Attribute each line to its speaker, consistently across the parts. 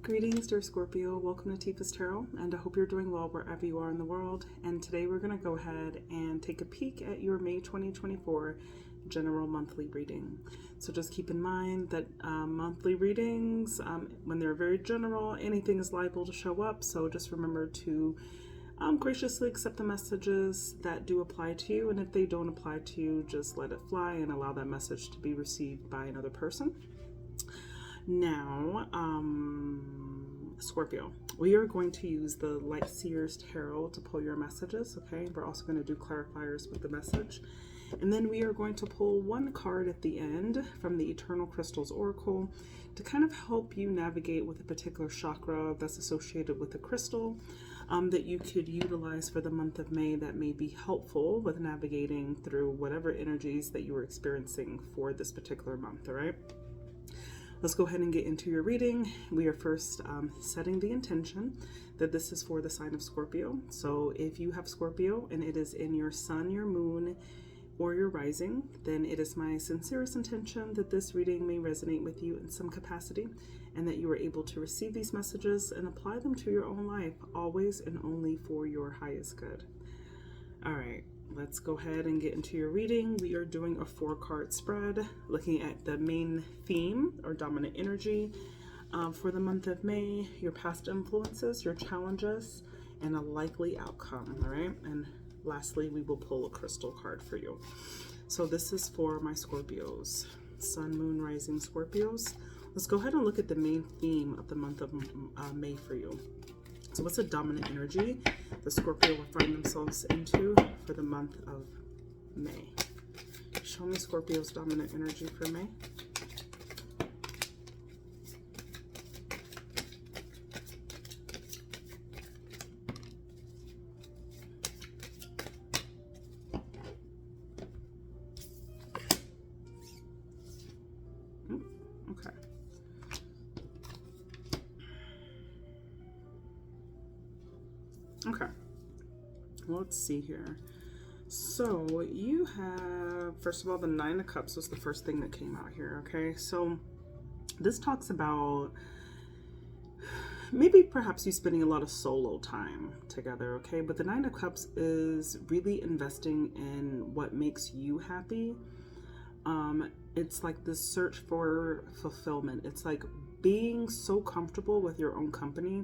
Speaker 1: Greetings, dear Scorpio. Welcome to Tifa's Tarot, and I hope you're doing well wherever you are in the world. And today we're going to go ahead and take a peek at your May 2024 general monthly reading. So just keep in mind that monthly readings, when they're very general, anything is liable to show up. So just remember to graciously accept the messages that do apply to you. And if they don't apply to you, just let it fly and allow that message to be received by another person. Now, Scorpio, we are going to use the Light Seers Tarot to pull your messages, okay? We're also going to do clarifiers with the message. And then we are going to pull one card at the end from the Eternal Crystals Oracle to kind of help you navigate with a particular chakra that's associated with the crystal that you could utilize for the month of May that may be helpful with navigating through whatever energies that you are experiencing for this particular month, all right? Let's go ahead and get into your reading. We are first setting the intention that this is for the sign of Scorpio. So if you have Scorpio and it is in your sun, your moon, or your rising, then it is my sincerest intention that this reading may resonate with you in some capacity and that you are able to receive these messages and apply them to your own life, always and only for your highest good. All right. Let's go ahead and get into your reading. We are doing a 4-card spread, looking at the main theme or dominant energy for the month of May, your past influences, your challenges, and a likely outcome, all right? And lastly, we will pull a crystal card for you. So this is for my Scorpios, Sun, Moon, Rising Scorpios. Let's go ahead and look at the main theme of the month of May for you. So what's a dominant energy the Scorpio will find themselves into for the month of May? Show me Scorpio's dominant energy for May. Okay. Okay, let's see here. So you have, first of all, the 9 of Cups was the first thing that came out here, okay? So this talks about maybe perhaps you spending a lot of solo time together, okay? But the 9 of Cups is really investing in what makes you happy. It's like this search for fulfillment. It's like being so comfortable with your own company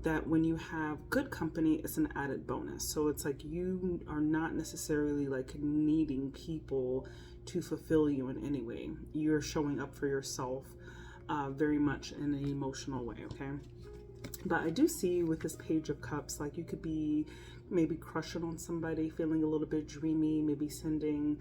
Speaker 1: that when you have good company, it's an added bonus. So it's like you are not necessarily like needing people to fulfill you in any way. You're showing up for yourself very much in an emotional way, okay? But I do see with this Page of Cups, like you could be maybe crushing on somebody, feeling a little bit dreamy, maybe sending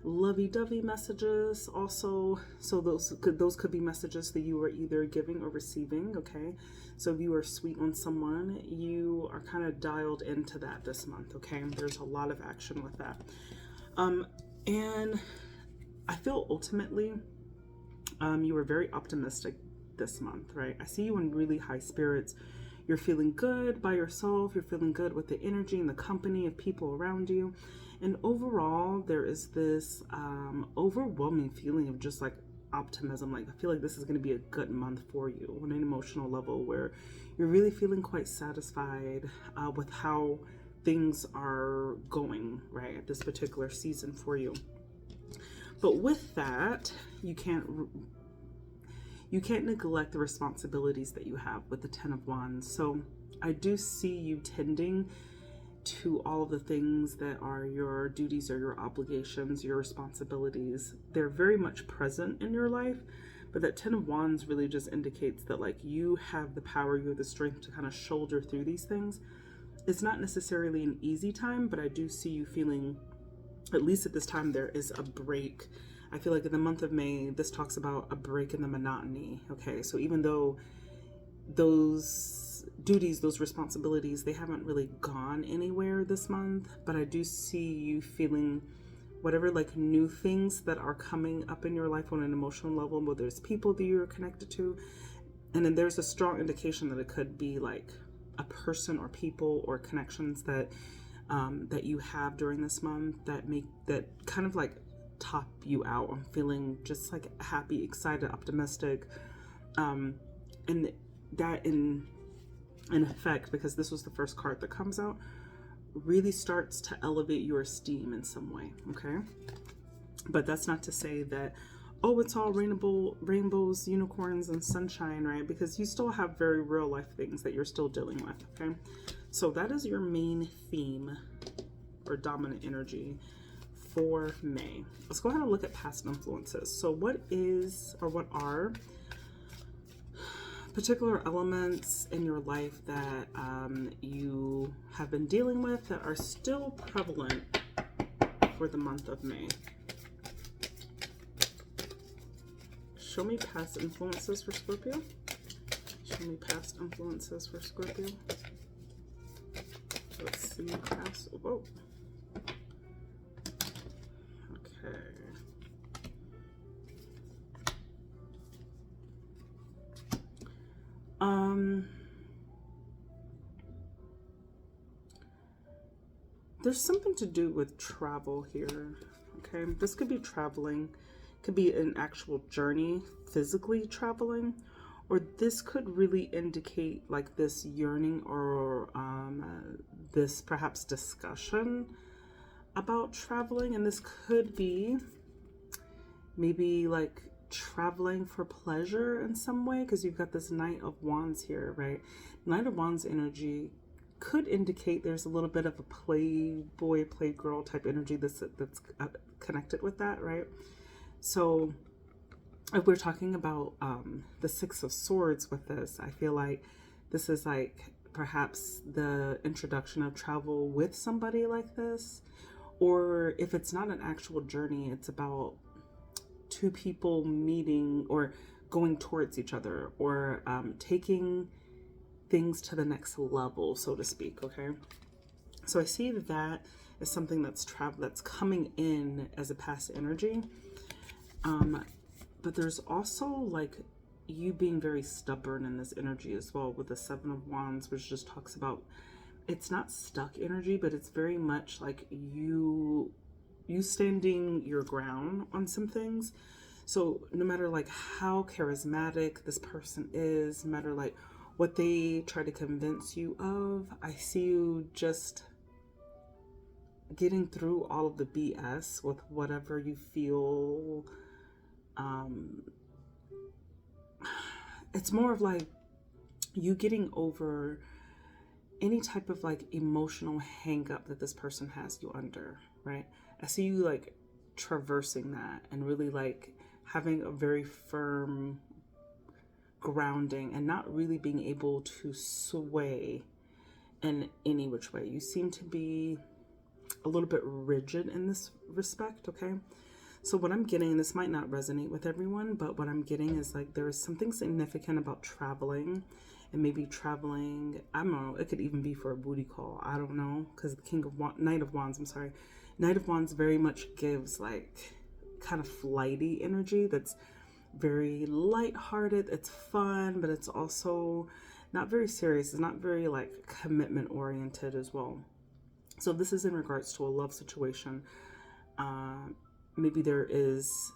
Speaker 1: lovey-dovey messages also. So those could be messages that you are either giving or receiving, okay? So if you are sweet on someone, you are kind of dialed into that this month, okay? There's a lot of action with that. And I feel ultimately you are very optimistic this month, right? I see you in really high spirits. You're feeling good by yourself. You're feeling good with the energy and the company of people around you. And overall, there is this overwhelming feeling of just like optimism. Like I feel like this is going to be a good month for you on an emotional level where you're really feeling quite satisfied with how things are going, right, at this particular season for you. But with that, you can't neglect the responsibilities that you have with the 10 of Wands. So I do see you tending to all of the things that are your duties or your obligations, your responsibilities. They're very much present in your life, but that 10 of Wands really just indicates that like you have the power, you have the strength to kind of shoulder through these things. It's not necessarily an easy time, but I do see you feeling, at least at this time, there is a break. I feel like in the month of May, this talks about a break in the monotony, okay? So even though those duties, those responsibilities, they haven't really gone anywhere this month, but I do see you feeling whatever like new things that are coming up in your life on an emotional level, whether it's people that you're connected to. And then there's a strong indication that it could be like a person or people or connections that that you have during this month that kind of like top you out. I'm feeling just like happy, excited, optimistic. And that in effect, because this was the first card that comes out, really starts to elevate your esteem in some way, okay? But that's not to say that, oh, it's all rainbows, unicorns, and sunshine, right? Because you still have very real life things that you're still dealing with, okay? So that is your main theme or dominant energy for May. Let's go ahead and look at past influences. So what are particular elements in your life that you have been dealing with that are still prevalent for the month of May? Show me past influences for Scorpio. Show me past influences for Scorpio. Let's see past. Whoa. Okay. There's something to do with travel here. Okay, this could be traveling, could be an actual journey, physically traveling, or this could really indicate like this yearning or this perhaps discussion about traveling. And this could be maybe like traveling for pleasure in some way, because you've got this Knight of Wands here, right? Knight of Wands energy could indicate there's a little bit of a playboy, playgirl type energy that's connected with that, right? So if we're talking about the Six of Swords with this, I feel like this is like perhaps the introduction of travel with somebody like this. Or if it's not an actual journey, it's about two people meeting or going towards each other, or taking things to the next level, so to speak, okay? So I see that as something that's coming in as a past energy. But there's also like you being very stubborn in this energy as well, with the Seven of Wands, which just talks about, it's not stuck energy, but it's very much like you standing your ground on some things. So no matter like how charismatic this person is, no matter like what they try to convince you of, I see you just getting through all of the BS with whatever you feel. It's more of like you getting over any type of like emotional hang up that this person has you under, right? I see you like traversing that and really like having a very firm grounding and not really being able to sway in any which way. You seem to be a little bit rigid in this respect, okay? So what I'm getting, and this might not resonate with everyone, but what I'm getting is like there is something significant about traveling, and maybe traveling, I don't know, it could even be for a booty call, I don't know, because the Knight of Wands very much gives like kind of flighty energy that's very lighthearted. It's fun, but it's also not very serious. It's not very like commitment oriented as well. So this is in regards to a love situation. Maybe there's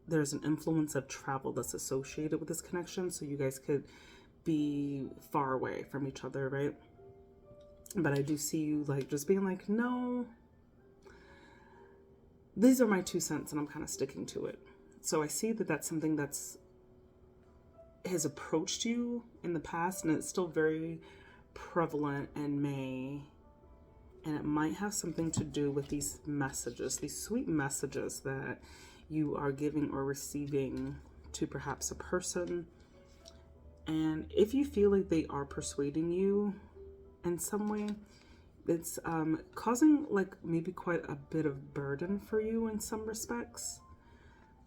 Speaker 1: an influence of travel that's associated with this connection, so you guys could be far away from each other, right? But I do see you like just being like, no, these are my 2 cents and I'm kind of sticking to it. So I see that that's something that's has approached you in the past, and it's still very prevalent in May. And it might have something to do with these messages, these sweet messages that you are giving or receiving to perhaps a person. And if you feel like they are persuading you in some way, it's causing like maybe quite a bit of burden for you in some respects.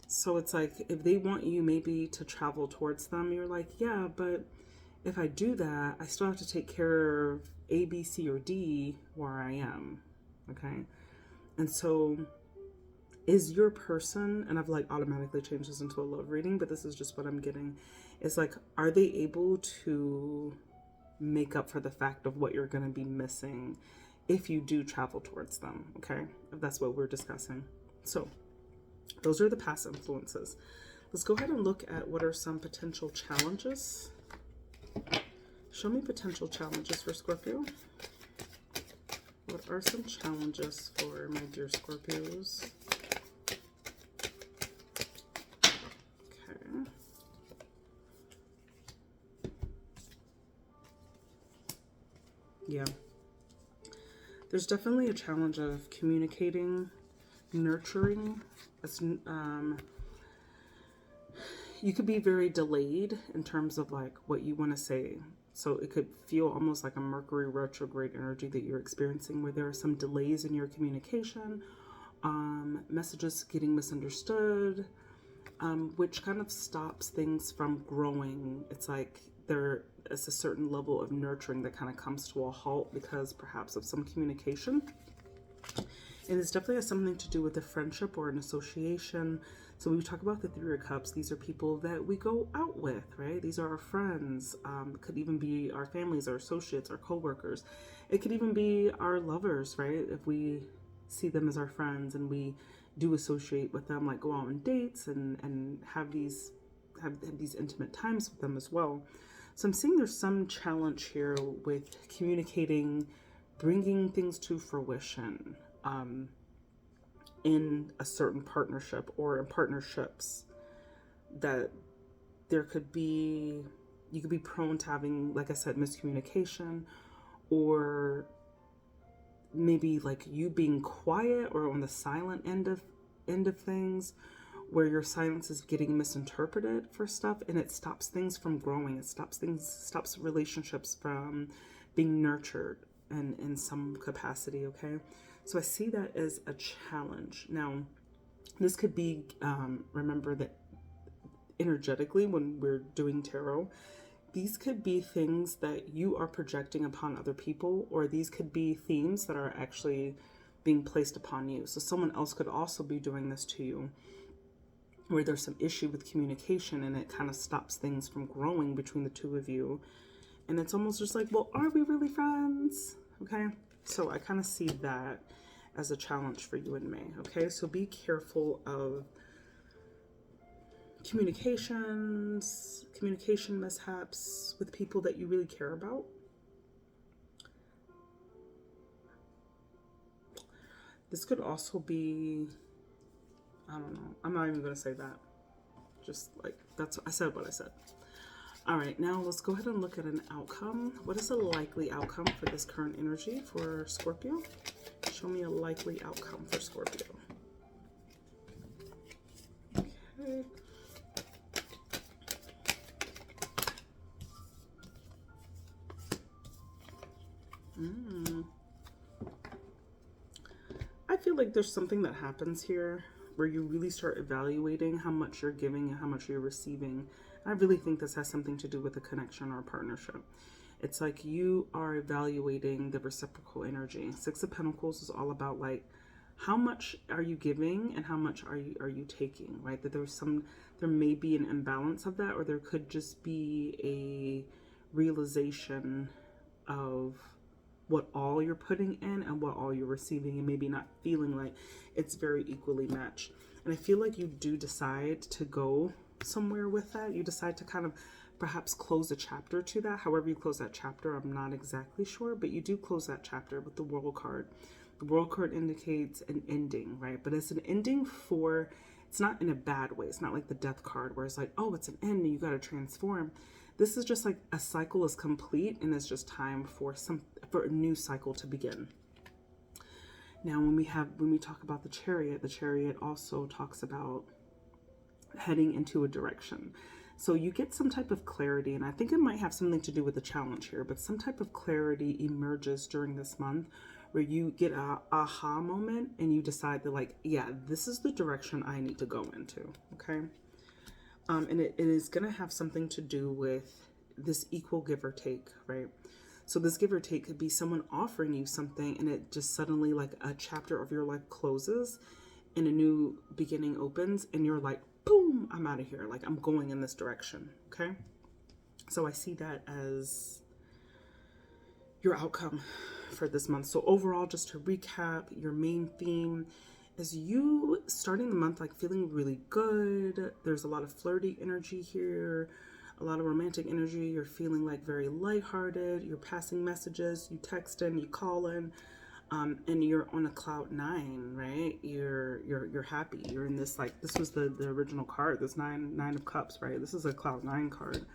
Speaker 1: So it's like if they want you maybe to travel towards them, you're like, yeah, but if I do that, I still have to take care of A, B, C, or D where I am, okay? And so is your person, and I've like automatically changed this into a love reading, but this is just what I'm getting, is like, are they able to make up for the fact of what you're going to be missing if you do travel towards them, okay? If that's what we're discussing. So those are the past influences. Let's go ahead and look at what are some potential challenges Show me potential challenges for Scorpio. What are some challenges for my dear Scorpios? Okay. Yeah. There's definitely a challenge of communicating, nurturing. You could be very delayed in terms of like what you want to say. So it could feel almost like a Mercury retrograde energy that you're experiencing, where there are some delays in your communication, messages getting misunderstood, which kind of stops things from growing. It's like there is a certain level of nurturing that kind of comes to a halt because perhaps of some communication. And this definitely has something to do with a friendship or an association. So when we talk about the Three of Cups, these are people that we go out with, right? These are our friends. It could even be our families, our associates, our coworkers. It could even be our lovers, right? If we see them as our friends and we do associate with them, like go out on dates and have these intimate times with them as well. So I'm seeing there's some challenge here with communicating, bringing things to fruition. In a certain partnership or in partnerships, that there could be, you could be prone to having, like I said, miscommunication, or maybe like you being quiet or on the silent end of things, where your silence is getting misinterpreted for stuff, and it stops things from growing. It stops relationships from being nurtured and in some capacity. Okay. So I see that as a challenge. Now, this could be, remember that energetically when we're doing tarot, these could be things that you are projecting upon other people, or these could be themes that are actually being placed upon you. So someone else could also be doing this to you, where there's some issue with communication and it kind of stops things from growing between the two of you. And it's almost just like, well, are we really friends? Okay. So I kind of see that as a challenge for you in May. Okay. So be careful of communication mishaps with people that you really care about. This could also be, I don't know. I'm not even going to say that. Just like, I said what I said. All right, now let's go ahead and look at an outcome. What is a likely outcome for this current energy for Scorpio? Show me a likely outcome for Scorpio. Okay. I feel like there's something that happens here where you really start evaluating how much you're giving and how much you're receiving. I really think this has something to do with a connection or a partnership. It's like you are evaluating the reciprocal energy. Six of Pentacles is all about like, how much are you giving and how much are you taking, right? That there may be an imbalance of that, or there could just be a realization of what all you're putting in and what all you're receiving, and maybe not feeling like it's very equally matched. And I feel like you do decide to go somewhere with that. You decide to kind of perhaps close a chapter to that. However you close that chapter, I'm not exactly sure, but you do close that chapter with the World card. The World card indicates an ending, right? But it's an ending it's not in a bad way. It's not like the Death card where it's like, oh, it's an end and you got to transform. This is just like a cycle is complete and it's just time for a new cycle to begin. Now, when we talk about the Chariot also talks about heading into a direction. So you get some type of clarity, and I think it might have something to do with the challenge here, but some type of clarity emerges during this month where you get a aha moment and you decide that like, yeah, this is the direction I need to go into. Okay. And it is going to have something to do with this equal give or take, right? So this give or take could be someone offering you something and it just suddenly like a chapter of your life closes and a new beginning opens and you're like, boom, I'm out of here. Like I'm going in this direction. Okay. So I see that as your outcome for this month. So overall, just to recap, your main theme is you starting the month like feeling really good. There's a lot of flirty energy here. a lot of romantic energy. You're feeling like very lighthearted. You're passing messages, you texting, you calling, and you're on a cloud nine, right? You're happy. You're in this, like, this was the original card, this nine of cups, right? This is a cloud nine card.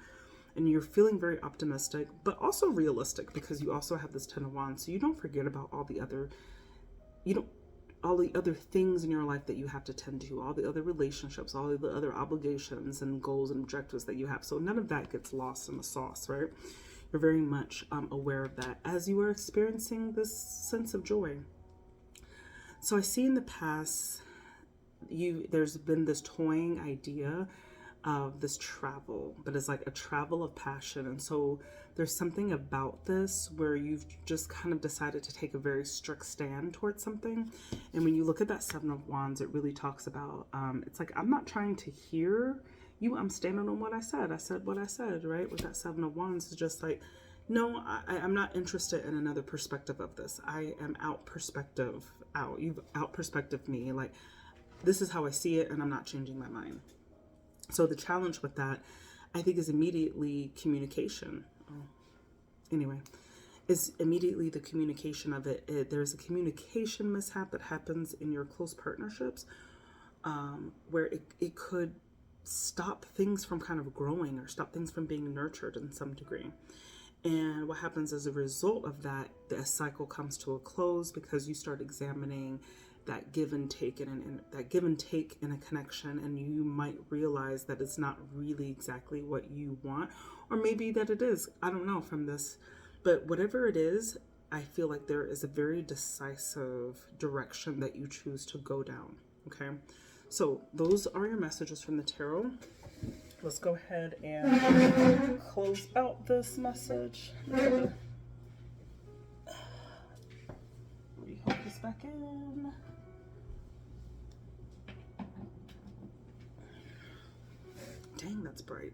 Speaker 1: And you're feeling very optimistic, but also realistic, because you also have this 10 of Wands. So you don't forget about all the other, all the other things in your life that you have to tend to, all the other relationships, all the other obligations and goals and objectives that you have. So none of that gets lost in the sauce, right? You're very much aware of that as you are experiencing this sense of joy. So I see in the past, there's been this toying idea of this travel, but it's like a travel of passion. And so there's something about this where you've just kind of decided to take a very strict stand towards something. And when you look at that 7 of Wands, it really talks about, it's like, I'm not trying to hear you, I'm standing on what I said. I said what I said, right? With that 7 of Wands, it's just like, no, I'm not interested in another perspective of this. I am out perspective out. You've out perspective me. Like, this is how I see it, and I'm not changing my mind. So the challenge with that, I think, is immediately communication. Anyway, is immediately the communication of it. There's a communication mishap that happens in your close partnerships, where it could stop things from kind of growing or stop things from being nurtured in some degree. And what happens as a result of that, the cycle comes to a close because you start examining that give and take in a connection, and you might realize that it's not really exactly what you want, or maybe that it is. I don't know from this, but whatever it is, I feel like there is a very decisive direction that you choose to go down. Okay, so those are your messages from the tarot. Let's go ahead and close out this message. Rehook this back in. Dang, that's bright.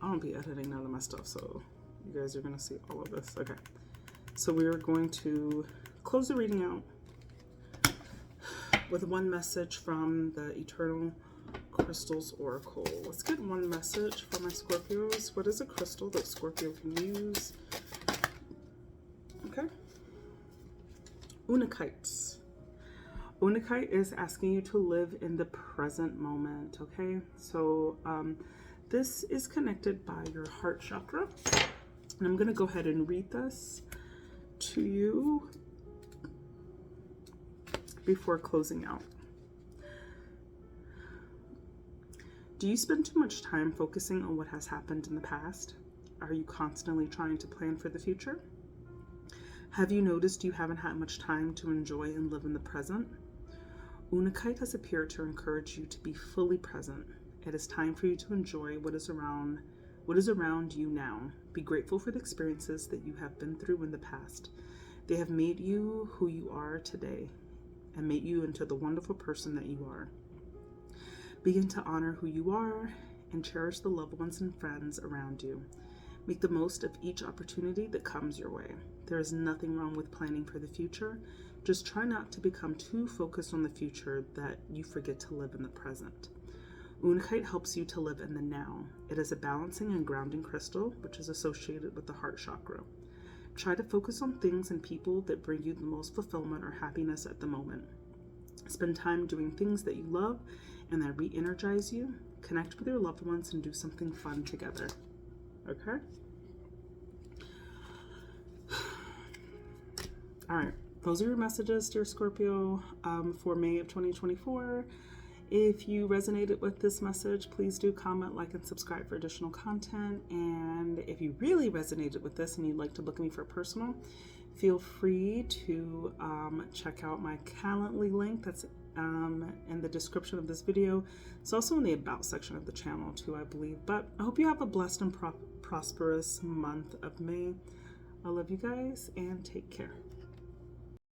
Speaker 1: I don't be editing none of my stuff, so you guys are going to see all of this. Okay, so we are going to close the reading out with one message from the Eternal Crystals Oracle. Let's get one message for my Scorpios. What is a crystal that Scorpio can use? Okay. UNAKITE. UNAKITE is asking you to live in the present moment, okay? So this is connected by your heart chakra. And I'm going to go ahead and read this to you before closing out. Do you spend too much time focusing on what has happened in the past? Are you constantly trying to plan for the future? Have you noticed you haven't had much time to enjoy and live in the present? UNAKITE has appeared to encourage you to be fully present. It is time for you to enjoy what is around you now. Be grateful for the experiences that you have been through in the past. They have made you who you are today and made you into the wonderful person that you are. Begin to honor who you are and cherish the loved ones and friends around you. Make the most of each opportunity that comes your way. There is nothing wrong with planning for the future. Just try not to become too focused on the future that you forget to live in the present. UNAKITE helps you to live in the now. It is a balancing and grounding crystal, which is associated with the heart chakra. Try to focus on things and people that bring you the most fulfillment or happiness at the moment. Spend time doing things that you love and that re-energize you. Connect with your loved ones and do something fun together. Okay? All right. Those are your messages, dear Scorpio, for May of 2024. If you resonated with this message, please do comment, like, and subscribe for additional content. And if you really resonated with this and you'd like to book me for personal, feel free to check out my Calendly link that's in the description of this video. It's also in the About section of the channel too, I believe. But I hope you have a blessed and prosperous month of May. I love you guys and take care.